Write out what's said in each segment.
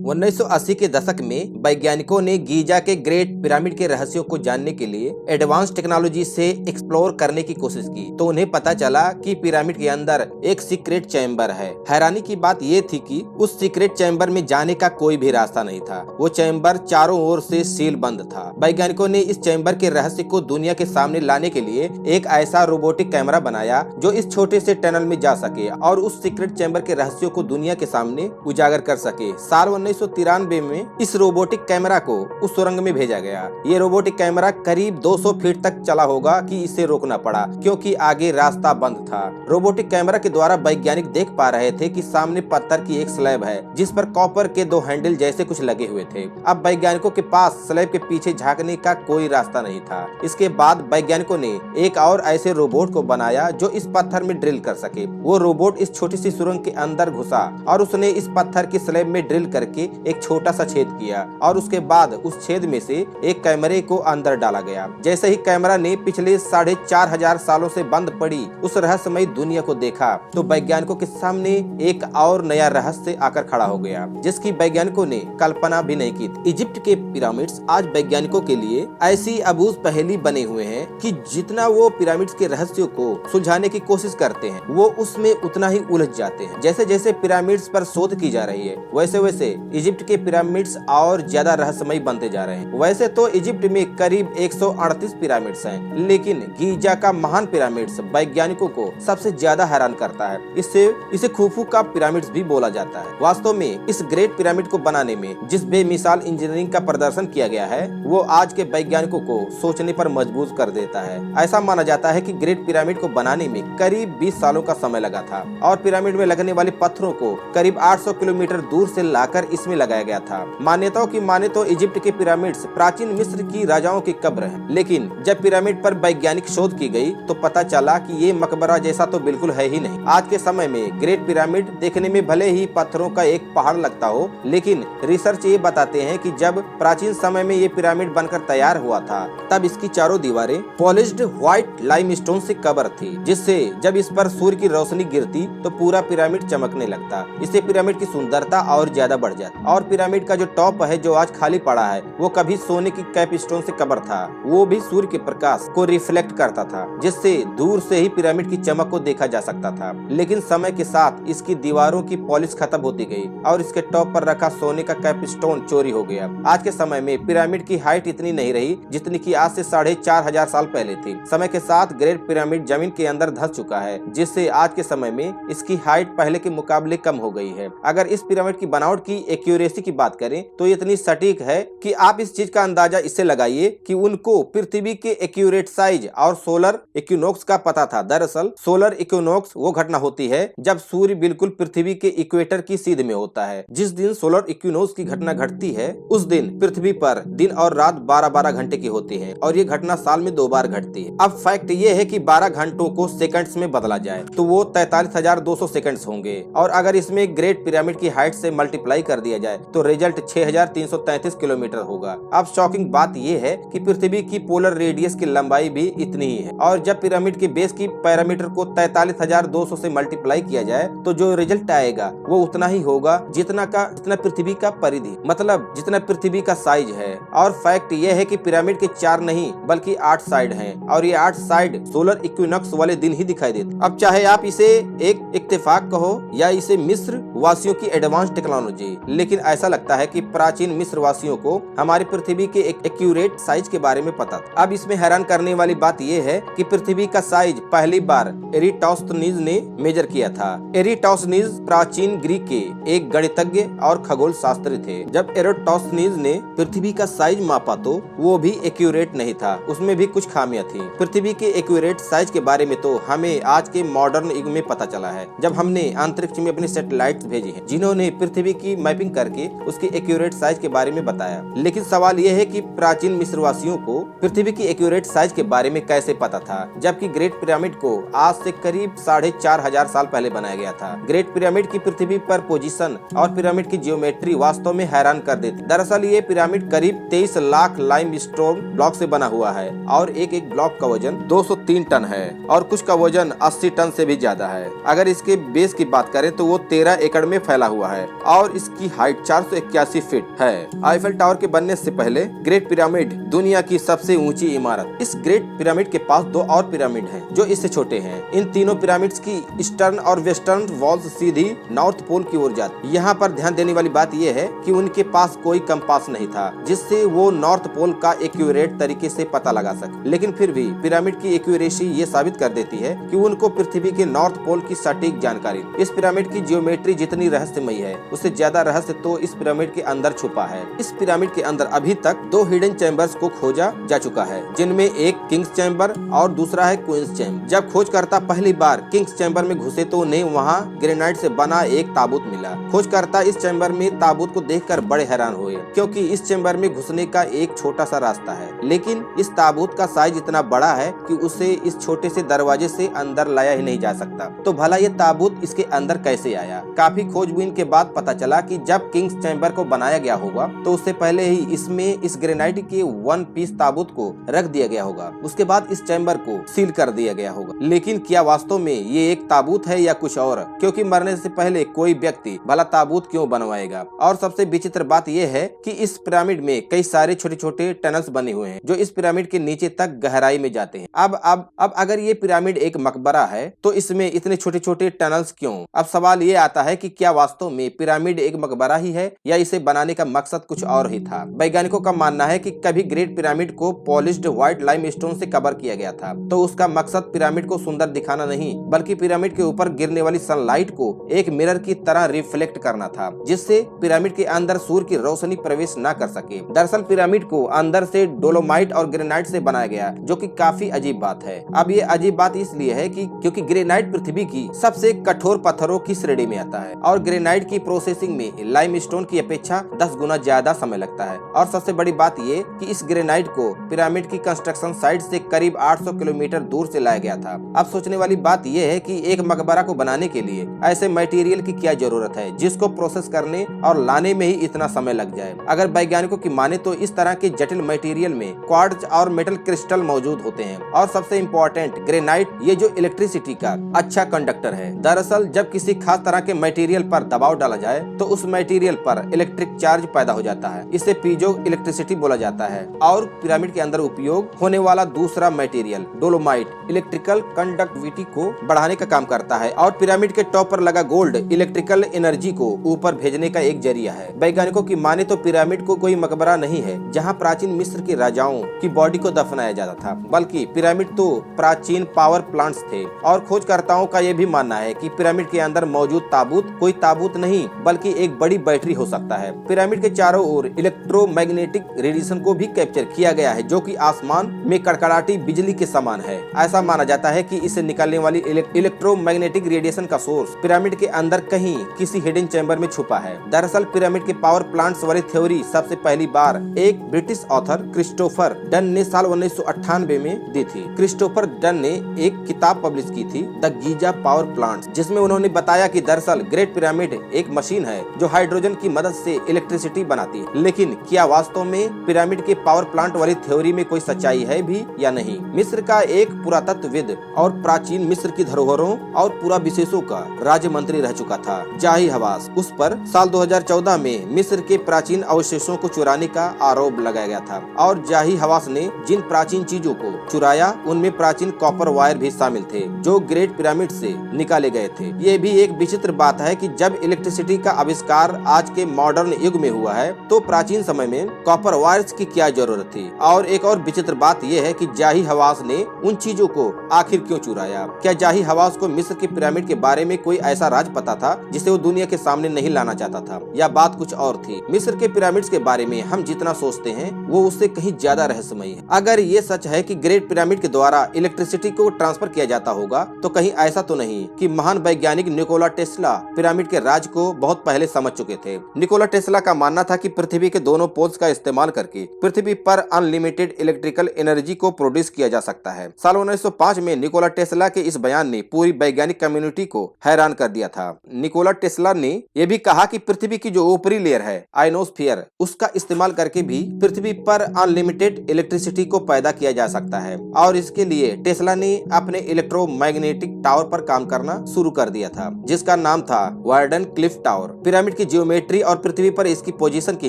1980 के दशक में वैज्ञानिकों ने गीजा के ग्रेट पिरामिड के रहस्यों को जानने के लिए एडवांस टेक्नोलॉजी से एक्सप्लोर करने की कोशिश की, तो उन्हें पता चला कि पिरामिड के अंदर एक सीक्रेट चैम्बर है। हैरानी की बात यह थी कि उस सीक्रेट चैम्बर में जाने का कोई भी रास्ता नहीं था। वो चैम्बर चारों ओर से सील बंद था। वैज्ञानिकों ने इस चैम्बर के रहस्य को दुनिया के सामने लाने के लिए एक ऐसा रोबोटिक कैमरा बनाया जो इस छोटे से टनल में जा सके और उस सीक्रेट चैम्बर के रहस्यों को दुनिया के सामने उजागर कर सके। साल 1993 में इस रोबोटिक कैमरा को उस सुरंग में भेजा गया। ये रोबोटिक कैमरा करीब 200 फीट तक चला होगा कि इसे रोकना पड़ा क्योंकि आगे रास्ता बंद था। रोबोटिक कैमरा के द्वारा वैज्ञानिक देख पा रहे थे कि सामने पत्थर की एक स्लैब है जिस पर कॉपर के 2 हैंडल जैसे कुछ लगे हुए थे। अब वैज्ञानिकों के पास स्लैब के पीछे झांकने का कोई रास्ता नहीं था। इसके बाद वैज्ञानिकों ने एक और ऐसे रोबोट को बनाया जो इस पत्थर में ड्रिल कर सके। वो रोबोट इस छोटी सी सुरंग के अंदर घुसा और उसने इस पत्थर की स्लैब में ड्रिल करके एक छोटा सा छेद किया और उसके बाद उस छेद में से एक कैमरे को अंदर डाला गया। जैसे ही कैमरा ने पिछले 4500 सालों से बंद पड़ी उस रहस्यमयी दुनिया को देखा तो वैज्ञानिकों के सामने एक और नया रहस्य आकर खड़ा हो गया जिसकी वैज्ञानिकों ने कल्पना भी नहीं की थी। इजिप्ट के पिरामिड्स आज वैज्ञानिकों के लिए ऐसी अबूझ पहेली बने हुए हैं कि जितना वो पिरामिड्स के रहस्यों को सुलझाने की कोशिश करते हैं वो उसमें उतना ही उलझ जाते हैं। जैसे जैसे पिरामिड्स पर शोध की जा रही है वैसे वैसे इजिप्ट के पिरामिड्स और ज्यादा रहस्यमयी बनते जा रहे हैं। वैसे तो इजिप्ट में करीब 138 पिरामिड्स हैं, लेकिन गीजा का महान पिरामिड्स वैज्ञानिकों को सबसे ज्यादा हैरान करता है। इसे खुफू का पिरामिड्स भी बोला जाता है। वास्तव में इस ग्रेट पिरामिड को बनाने में जिस बेमिसाल इंजीनियरिंग का प्रदर्शन किया गया है वो आज के वैज्ञानिकों को सोचने पर मजबूर कर देता है। ऐसा माना जाता है कि ग्रेट पिरामिड को बनाने में करीब 20 सालों का समय लगा था और पिरामिड में लगने वाले पत्थरों को करीब 800 किलोमीटर दूर से लाकर इसमें लगाया गया था। मान्यताओं की माने तो इजिप्ट के पिरामिड्स प्राचीन मिस्र की राजाओं की कब्र है, लेकिन जब पिरामिड पर वैज्ञानिक शोध की गई तो पता चला कि ये मकबरा जैसा तो बिल्कुल है ही नहीं। आज के समय में ग्रेट पिरामिड देखने में भले ही पत्थरों का एक पहाड़ लगता हो, लेकिन रिसर्च ये बताते हैं कि जब प्राचीन समय में ये पिरामिड बनकर तैयार हुआ था तब इसकी चारों दीवारें पॉलिश्ड व्हाइट लाइमस्टोन से कवर थी, जिससे जब इस पर सूर्य की रोशनी गिरती तो पूरा पिरामिड चमकने लगता। इससे पिरामिड की सुंदरता और ज्यादा बढ़ जाती। और पिरामिड का जो टॉप है जो आज खाली पड़ा है वो कभी सोने की कैपस्टोन से कवर था। वो भी सूर्य के प्रकाश को रिफ्लेक्ट करता था जिससे दूर से ही पिरामिड की चमक को देखा जा सकता था। लेकिन समय के साथ इसकी दीवारों की पॉलिश खत्म होती गई और इसके टॉप पर रखा सोने का कैपस्टोन चोरी हो गया। आज के समय में पिरामिड की हाइट इतनी नहीं रही जितनी की आज से 4500 साल पहले थी। समय के साथ ग्रेट पिरामिड जमीन के अंदर धंस चुका है जिससे आज के समय में इसकी हाइट पहले के मुकाबले कम हो गई है। अगर इस पिरामिड की बनावट की एक्यूरेसी की बात करें तो इतनी सटीक है कि आप इस चीज का अंदाजा इससे लगाइए कि उनको पृथ्वी के एक्यूरेट साइज और सोलर इक्विनोक्स का पता था। दरअसल सोलर इक्विनोक्स वो घटना होती है जब सूर्य बिल्कुल पृथ्वी के इक्वेटर की सीध में होता है। जिस दिन सोलर इक्विनोक्स की घटना घटती है उस दिन पृथ्वी पर दिन और रात 12-12 घंटे की होती है और ये घटना साल में 2 बार घटती है। अब फैक्ट ये है कि 12 घंटों को सेकंड्स में बदला जाए तो वो 43,200 सेकंड्स होंगे और अगर इसमें ग्रेट पिरामिड की हाइट से मल्टीप्लाई कर दिया जाए तो रिजल्ट 6,333 किलोमीटर होगा। अब शॉकिंग बात ये है कि पृथ्वी की पोलर रेडियस की लंबाई भी इतनी ही है और जब पिरामिड के बेस की पैरामीटर को 43,200 से मल्टीप्लाई किया जाए तो जो रिजल्ट आएगा वो उतना ही होगा जितना पृथ्वी का परिधि, मतलब जितना पृथ्वी का साइज है। और फैक्ट ये है कि पिरामिड के 4 नहीं बल्कि 8 साइड हैं और ये 8 साइड सोलर इक्विनोक्स वाले दिन ही दिखाई देते। अब चाहे आप इसे एक इत्तेफाक कहो या इसे मिस्र वासियों की एडवांस टेक्नोलॉजी, लेकिन ऐसा लगता है कि प्राचीन मिस्र वासियों को हमारी पृथ्वी के एक एक्यूरेट साइज के बारे में पता था। अब इसमें हैरान करने वाली बात यह है कि पृथ्वी का साइज पहली बार एरिटोस्थनीज ने मेजर किया था। एरिटोस्थनीज प्राचीन ग्रीक के एक गणितज्ञ और खगोल शास्त्री थे। जब एरिटोस्थनीज ने पृथ्वी का साइज मापा तो वो भी एक्यूरेट नहीं था, उसमें भी कुछ खामियां थी। पृथ्वी के एक्यूरेट साइज के बारे में तो हमें आज के मॉडर्न युग में पता चला है जब हमने अंतरिक्ष में अपने सैटेलाइट्स भेजे हैं जिन्होंने पृथ्वी की मैपिंग करके उसके एक्यूरेट साइज के बारे में बताया। लेकिन सवाल यह है कि प्राचीन मिस्रवासियों को पृथ्वी की एक्यूरेट साइज के बारे में कैसे पता था जबकि ग्रेट पिरामिड को आज से करीब 4500 साल पहले बनाया गया था। ग्रेट पिरामिड की पृथ्वी पर पोजीशन और पिरामिड की जियोमेट्री वास्तव में हैरान कर देती। दरअसल ये पिरामिड करीब 23 लाख लाइमस्टोन ब्लॉक से बना हुआ है और एक एक ब्लॉक का वजन 203 टन है और कुछ का वजन 80 टन से भी ज्यादा है। अगर इसके बेस की बात करें तो वो 13 एकड़ जड़ में फैला हुआ है और इसकी हाइट 481 फीट है। आईफेल टावर के बनने से पहले ग्रेट पिरामिड दुनिया की सबसे ऊंची इमारत। इस ग्रेट पिरामिड के पास दो और पिरामिड हैं जो इससे छोटे हैं। इन तीनों पिरामिड्स की ईस्टर्न और वेस्टर्न वॉल्स सीधी नॉर्थ पोल की ओर जाती। यहाँ पर ध्यान देने वाली बात यह है कि उनके पास कोई कंपास नहीं था जिससे वो नॉर्थ पोल का एक्यूरेट तरीके से पता लगा सके, लेकिन फिर भी पिरामिड की एक्यूरेसी ये साबित कर देती है कि उनको पृथ्वी के नॉर्थ पोल की सटीक जानकारी। इस पिरामिड की जियोमेट्री जितनी रहस्यमयी है उससे ज्यादा रहस्य तो इस पिरामिड के अंदर छुपा है। इस पिरामिड के अंदर अभी तक 2 हिडन चैम्बर्स को खोजा जा चुका है, जिनमें एक किंग्स चैम्बर और दूसरा है क्वींस चैम्बर। जब खोजकर्ता पहली बार किंग्स चैम्बर में घुसे तो उन्हें वहाँ ग्रेनाइट से बना एक ताबूत मिला। खोजकर्ता इस चैम्बर में ताबूत को देखकर बड़े हैरान हुए, क्योंकि इस चैम्बर में घुसने का एक छोटा सा रास्ता है, लेकिन इस ताबूत का साइज इतना बड़ा है कि उसे इस छोटे से दरवाजे से अंदर लाया ही नहीं जा सकता। तो भला ये ताबूत इसके अंदर कैसे आया? काफी खोजबीन के बाद पता चला कि जब किंग्स चैम्बर को बनाया गया होगा तो उससे पहले ही इसमें इस ग्रेनाइट के 1 पीस ताबूत को रख दिया गया होगा। उसके बाद इस चैम्बर को सील कर दिया गया होगा। लेकिन क्या वास्तव में ये एक ताबूत है या कुछ और? क्योंकि मरने से पहले कोई व्यक्ति भला ताबूत क्यों बनवाएगा? और सबसे विचित्र बात यह है कि इस पिरामिड में कई सारे छोटे छोटे टनल्स बने हुए हैं जो इस पिरामिड के नीचे तक गहराई में जाते हैं। अब अगर ये पिरामिड एक मकबरा है तो इसमें इतने छोटे छोटे टनल्स क्यों? अब सवाल ये आता है कि क्या वास्तव में पिरामिड एक मकबरा ही है या इसे बनाने का मकसद कुछ और ही था? वैज्ञानिकों का मानना है कि कभी ग्रेट पिरामिड को पॉलिश्ड व्हाइट लाइमस्टोन से कवर किया गया था, तो उसका मकसद पिरामिड को सुंदर दिखाना नहीं बल्कि पिरामिड के ऊपर गिरने वाली सनलाइट को एक मिरर की तरह रिफ्लेक्ट करना था, जिससे पिरामिड के अंदर सूर्य की रोशनी प्रवेश न कर सके। दरअसल पिरामिड को अंदर से डोलोमाइट और ग्रेनाइट से बनाया गया, जो कि काफी अजीब बात है। अब ये अजीब बात इसलिए है कि क्योंकि ग्रेनाइट पृथ्वी की सबसे कठोर पत्थरों की श्रेणी में आता है और ग्रेनाइट की प्रोसेसिंग में लाइमस्टोन की अपेक्षा 10 गुना ज्यादा समय लगता है। और सबसे बड़ी बात ये कि इस ग्रेनाइट को पिरामिड की कंस्ट्रक्शन साइट से करीब 800 किलोमीटर दूर से लाया गया था। अब सोचने वाली बात यह है कि एक मकबरा को बनाने के लिए ऐसे मटेरियल की क्या जरूरत है जिसको प्रोसेस करने और लाने में ही इतना समय लग जाए। अगर वैज्ञानिकों की माने तो इस तरह के जटिल मटेरियल में क्वार्ट्ज और मेटल क्रिस्टल मौजूद होते हैं और सबसे इम्पोर्टेंट ग्रेनाइट, ये जो इलेक्ट्रिसिटी का अच्छा कंडक्टर है। दरअसल जब किसी खास तरह के मटेरियल पर दबाव डाला जाए तो उस मटेरियल पर इलेक्ट्रिक चार्ज पैदा हो जाता है। इसे पीजो इलेक्ट्रिसिटी बोला जाता है। और पिरामिड के अंदर उपयोग होने वाला दूसरा मटेरियल डोलोमाइट इलेक्ट्रिकल कंडक्टिविटी को बढ़ाने का काम करता है और पिरामिड के टॉप पर लगा गोल्ड इलेक्ट्रिकल एनर्जी को ऊपर भेजने का एक जरिया है। वैज्ञानिकों की माने तो पिरामिड को कोई मकबरा नहीं है जहां प्राचीन मिस्र के राजाओं की बॉडी को दफनाया जाता था, बल्कि पिरामिड तो प्राचीन पावर प्लांट्स थे। और खोजकर्ताओं का यह भी मानना है कि पिरामिड के अंदर मौजूद ताबूत कोई ताबूत नहीं बल्कि एक बड़ी बैटरी हो सकता है। पिरामिड के चारों ओर इलेक्ट्रोमैग्नेटिक रेडिएशन को भी कैप्चर किया गया है, जो कि आसमान में कड़कड़ाती बिजली के समान है। ऐसा माना जाता है कि इससे निकलने वाली इलेक्ट्रोमैग्नेटिक रेडिएशन का सोर्स पिरामिड के अंदर कहीं किसी हिडन चैम्बर में छुपा है। दरअसल पिरामिड के पावर प्लांट्स वाली थ्योरी सबसे पहली बार एक ब्रिटिश ऑथर क्रिस्टोफर डन ने साल 1998 में दी थी। क्रिस्टोफर डन ने एक किताब पब्लिश की थी, द गीजा पावर प्लांट्स, जिसमें उन्होंने बताया कि दरअसल ग्रेट पिरामिड एक मशीन है जो हाइड्रोजन की मदद से इलेक्ट्रिसिटी बनाती है। लेकिन क्या वास्तव में पिरामिड के पावर प्लांट वाली थ्योरी में कोई सच्चाई है भी या नहीं? मिस्र का एक पुरातत्वविद और प्राचीन मिस्र की धरोहरों और पूरा विशेषों का राज्य मंत्री रह चुका था, जाही हवास, उस पर साल 2014 में मिस्र के प्राचीन अवशेषों को चुराने का आरोप लगाया गया था। और जाही हवास ने जिन प्राचीन चीजों को चुराया उनमें प्राचीन कॉपर वायर भी शामिल थे जो ग्रेट पिरामिड से निकाले गए थे। ये भी एक विचित्र बात है कि जब इलेक्ट्रिसिटी का आविष्कार आज के मॉडर्न युग में हुआ है तो प्राचीन समय में कॉपर वायर्स की क्या जरूरत थी? और एक और विचित्र बात यह है कि जाही हवास ने उन चीजों को आखिर क्यों चुराया? क्या जाही हवास को मिस्र के पिरामिड के बारे में कोई ऐसा राज पता था जिसे वो दुनिया के सामने नहीं लाना चाहता था, या बात कुछ और थी? मिस्र के पिरामिड्स के बारे में हम जितना सोचते हैं वो उससे कहीं ज्यादा रहस्यमयी है। अगर ये सच है कि ग्रेट पिरामिड के द्वारा इलेक्ट्रिसिटी को ट्रांसफर किया जाता होगा तो कहीं ऐसा तो नहीं कि महान वैज्ञानिक निकोला टेस्ला पिरामिड के राज को बहुत पहले समझ चुके थे। निकोला टेस्ला का मानना था कि पृथ्वी के दोनों पोल्स का इस्तेमाल करके पृथ्वी पर अनलिमिटेड इलेक्ट्रिकल एनर्जी को प्रोड्यूस किया जा सकता है। साल 1905 में निकोला टेस्ला के इस बयान ने पूरी वैज्ञानिक कम्युनिटी को हैरान कर दिया था। निकोला टेस्ला ने यह भी कहा कि पृथ्वी की जो ऊपरी लेयर है आयनोस्फीयर, उसका इस्तेमाल करके भी पृथ्वी पर अनलिमिटेड इलेक्ट्रिसिटी को पैदा किया जा सकता है। और इसके लिए टेस्ला ने अपने इलेक्ट्रोमैग्नेटिक टावर पर काम करना शुरू कर दिया था, जिसका नाम था था वार्डन क्लिफ टावर। पिरामिड की जियोमेट्री और पृथ्वी पर इसकी पोजीशन के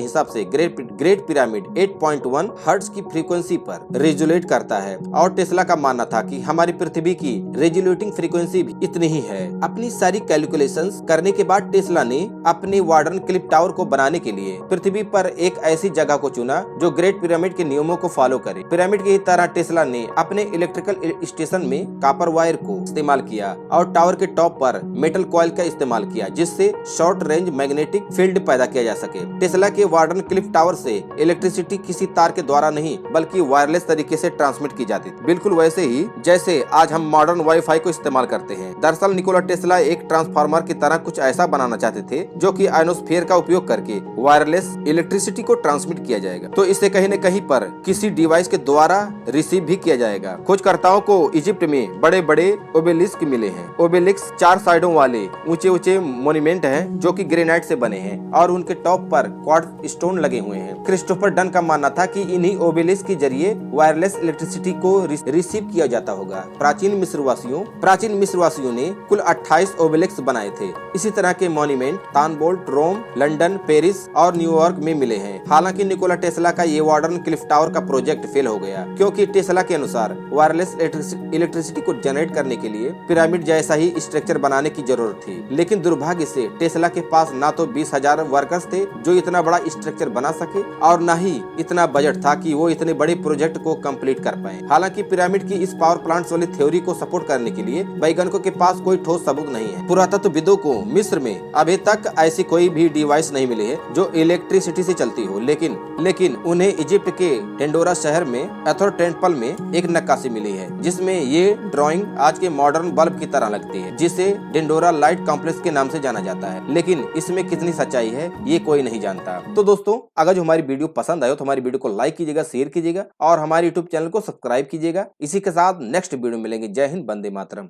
हिसाब से ग्रेट पिरामिड 8.1 हर्ट्ज की फ्रीक्वेंसी पर रेजुलेट करता है और टेस्ला का मानना था कि हमारी पृथ्वी की रेजुलेटिंग फ्रीक्वेंसी भी इतनी ही है। अपनी सारी कैलकुलेशंस करने के बाद टेस्ला ने अपने वार्डन क्लिफ टावर को बनाने के लिए पृथ्वी पर एक ऐसी जगह को चुना जो ग्रेट पिरामिड के नियमों को फॉलो करे। पिरामिड की तरह टेस्ला ने अपने इलेक्ट्रिकल स्टेशन में कॉपर वायर को इस्तेमाल किया और टावर के टॉप पर मेटल कॉइल का इस्तेमाल किया, जिससे शॉर्ट रेंज मैग्नेटिक फील्ड पैदा किया जा सके। टेस्ला के वार्डन क्लिफ टावर से इलेक्ट्रिसिटी किसी तार के द्वारा नहीं बल्कि वायरलेस तरीके से ट्रांसमिट की जाती थी, बिल्कुल वैसे ही जैसे आज हम मॉडर्न वाईफाई को इस्तेमाल करते हैं। दरअसल निकोला टेस्ला एक ट्रांसफार्मर की तरह कुछ ऐसा बनाना चाहते थे जो कि आयनोस्फीयर का उपयोग करके वायरलेस इलेक्ट्रिसिटी को ट्रांसमिट किया जाएगा, तो इसे कहीं न कहीं पर किसी डिवाइस के द्वारा रिसीव भी किया जाएगा। खोजकर्ताओं को इजिप्ट में बड़े बड़े ओबेलिस्क मिले हैं। ओबेलिस्क 4 साइडों वाले ऊंचे ऊंचे मोन्यूमेंट हैं जो कि ग्रेनाइट से बने हैं और उनके टॉप पर क्वार्ट्ज स्टोन लगे हुए हैं। क्रिस्टोफर डन का मानना था कि इन्हीं ओबेलिस्क के जरिए वायरलेस इलेक्ट्रिसिटी को रिसीव किया जाता होगा। प्राचीन मिस्रवासियों ने कुल 28 ओबेलिस्क बनाए थे। इसी तरह के मॉन्यूमेंट तानबोल्ट, रोम, लंदन, पेरिस और न्यूयॉर्क में मिले हैं। हालांकि निकोला टेस्ला का ये वार्डन क्लिफ टावर का प्रोजेक्ट फेल हो गया, क्योंकि टेस्ला के अनुसार वायरलेस इलेक्ट्रिसिटी को जनरेट करने के लिए पिरामिड जैसा ही स्ट्रक्चर बनाने की जरूरत थी। लेकिन दुर्भाग्य से टेस्ला के पास ना तो 20,000 वर्कर्स थे जो इतना बड़ा स्ट्रक्चर बना सके और न ही इतना बजट था कि वो इतने बड़े प्रोजेक्ट को कंप्लीट कर पाए। हालांकि पिरामिड की इस पावर प्लांट्स वाली थ्योरी को सपोर्ट करने के लिए वैज्ञानिकों के पास कोई ठोस सबूत नहीं है। पुरातत्वविदों को मिस्र में अभी तक ऐसी कोई भी डिवाइस नहीं मिली है जो इलेक्ट्रिसिटी से चलती हो, लेकिन उन्हें इजिप्ट के टेंडोरा शहर में एथोर टेम्पल में एक नक्काशी मिली है जिसमें ये ड्राइंग आज के मॉडर्न बल्ब की तरह लगती है, जिसे डेंडोरा लाइट कॉम्प्लेक्स के नाम से जाना जाता है। लेकिन इसमें कितनी सच्चाई है ये कोई नहीं जानता। तो दोस्तों, अगर जो हमारी वीडियो पसंद आए तो हमारी वीडियो को लाइक कीजिएगा, शेयर कीजिएगा और हमारे यूट्यूब चैनल को सब्सक्राइब कीजिएगा। इसी के साथ नेक्स्ट वीडियो मिलेंगे। जय हिंद, वंदे मातरम।